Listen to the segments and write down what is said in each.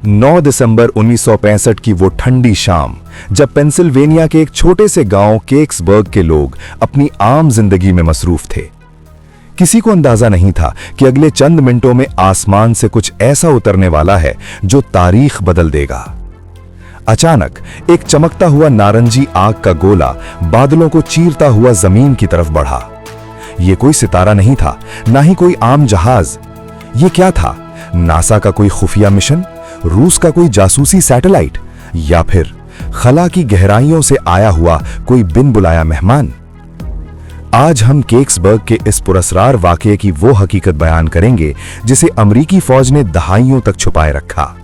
9 दिसंबर 1965 की वो ठंडी शाम, जब पेंसिल्वेनिया के एक छोटे से गांव केक्सबर्ग के लोग अपनी आम जिंदगी में मसरूफ थे। किसी को अंदाजा नहीं था कि अगले चंद मिनटों में आसमान से कुछ ऐसा उतरने वाला है जो तारीख बदल देगा। अचानक एक चमकता हुआ नारंगी आग का गोला बादलों को चीरता हुआ जमीन की तरफ बढ़ा। यह कोई सितारा नहीं था, ना ही कोई आम जहाज। ये क्या था? नासा का कोई खुफिया मिशन, रूस का कोई जासूसी सैटेलाइट, या फिर खला की गहराइयों से आया हुआ कोई बिन बुलाया मेहमान? आज हम केक्सबर्ग के इस पुरस्कार वाकये की वो हकीकत बयान करेंगे जिसे अमेरिकी फौज ने दहाइयों तक छुपाए रखा।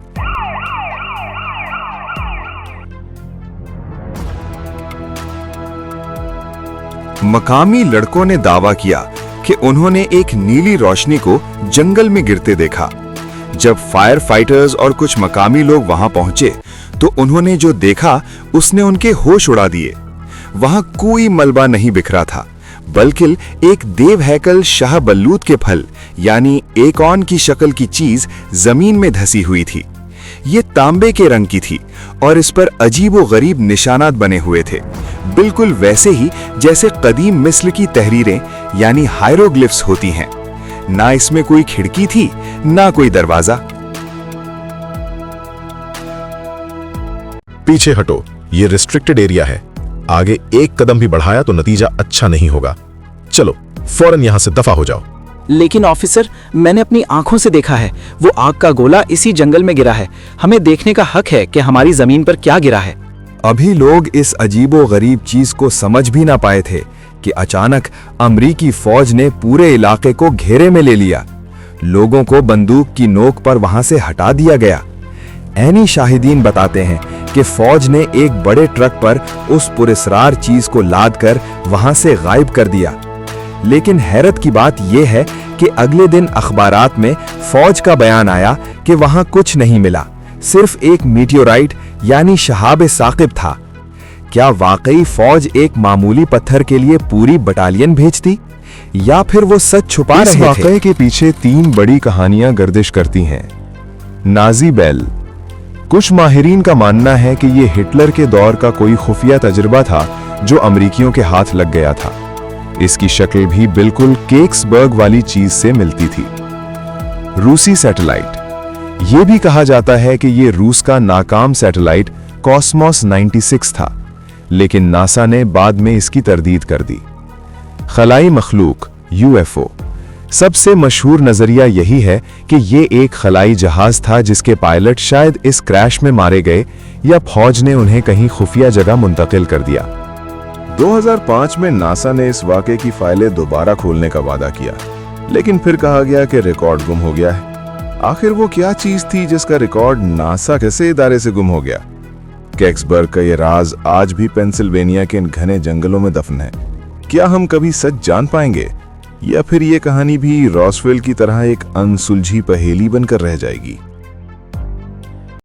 मकामी लड़कों ने दावा किया कि उन्होंने एक नीली रोशनी को जंगल में गिरते देखा। जब फायर फाइटर्स और कुछ मकामी लोग वहां पहुंचे तो उन्होंने जो देखा उसने उनके होश उड़ा दिए। वहां कोई मलबा नहीं बिखरा था, बल्कि एक देव हैकल शाह बल्लूत के फल यानी एकॉन की शक्ल की चीज जमीन में धसी हुई थी। ये तांबे के रंग की थी और इस पर अजीबो गरीब निशानात बने हुए थे, बिल्कुल वैसे ही जैसे कदीम मिस्र की तहरीरें यानी हायरोग्लिफ्स होती हैं। ना इसमें कोई खिड़की थी, ना कोई दरवाजा। पीछे हटो, ये रिस्ट्रिक्टेड एरिया है। आगे एक कदम भी बढ़ाया तो नतीजा अच्छा नहीं होगा। चलो फौरन यहां से दफा हो जाओ। लेकिन ऑफिसर, मैंने अपनी आंखों से देखा है, वो आग का गोला इसी जंगल में गिरा है। हमें देखने का हक है कि हमारी जमीन पर क्या गिरा है। अभी लोग इस अजीबो गरीब चीज को समझ भी ना पाए थे कि अचानक अमेरिकी फौज ने पूरे इलाके को घेरे में ले लिया। लोगों को बंदूक की नोक पर वहां से हटा दिया गया। ऐनी शाहिदीन बताते हैं कि फौज ने एक बड़े ट्रक पर उस पुरस्कार चीज को लाद कर वहां से गायब कर दिया। लेकिन हैरत की बात यह है कि अगले दिन अखबारात में फौज का बयान आया कि वहां कुछ नहीं मिला, सिर्फ एक मीटियोराइट यानी शहाब साकिब था। क्या वाकई फौज एक मामूली पत्थर के लिए पूरी बटालियन भेजती, या फिर वो सच छुपा रहे थे? इस वाकये के पीछे 3 बड़ी कहानियां गर्दिश करती हैं। Nazi bell. कुछ माहिरीन का मानना है कि ये हिटलर के दौर का कोई खुफिया तजुर्बा था जो अमेरिकियों के हाथ लग गया था। इसकी शक्ल भी बिल्कुल केक्सबर्ग वाली चीज से मिलती थी। रूसी सैटेलाइट। यह भी कहा जाता है कि यह रूस का नाकाम सैटेलाइट कॉस्मोस 96 था, लेकिन नासा ने बाद में इसकी तरदीद कर दी। खलाई मखलूक यूएफओ। सबसे मशहूर नजरिया यही है कि यह एक खलाई जहाज था जिसके पायलट शायद इस क्रैश में मारे गए या फौज ने उन्हें कहीं खुफिया जगह मुंतकिल कर दिया। 2005 में नासा ने इस वाकये की फाइलें दोबारा खोलने का वादा किया, लेकिन फिर कहा गया कि रिकॉर्ड गुम हो गया है। आखिर वो क्या चीज थी जिसका रिकॉर्ड नासा कैसे इदारे से गुम हो गया? केक्सबर्ग का ये राज आज भी पेंसिल्वेनिया के इन घने जंगलों में दफन है। क्या हम कभी सच जान पाएंगे, या फिर ये कहानी भी रॉसवेल की तरह एक अनसुलझी पहेली बनकर रह जाएगी?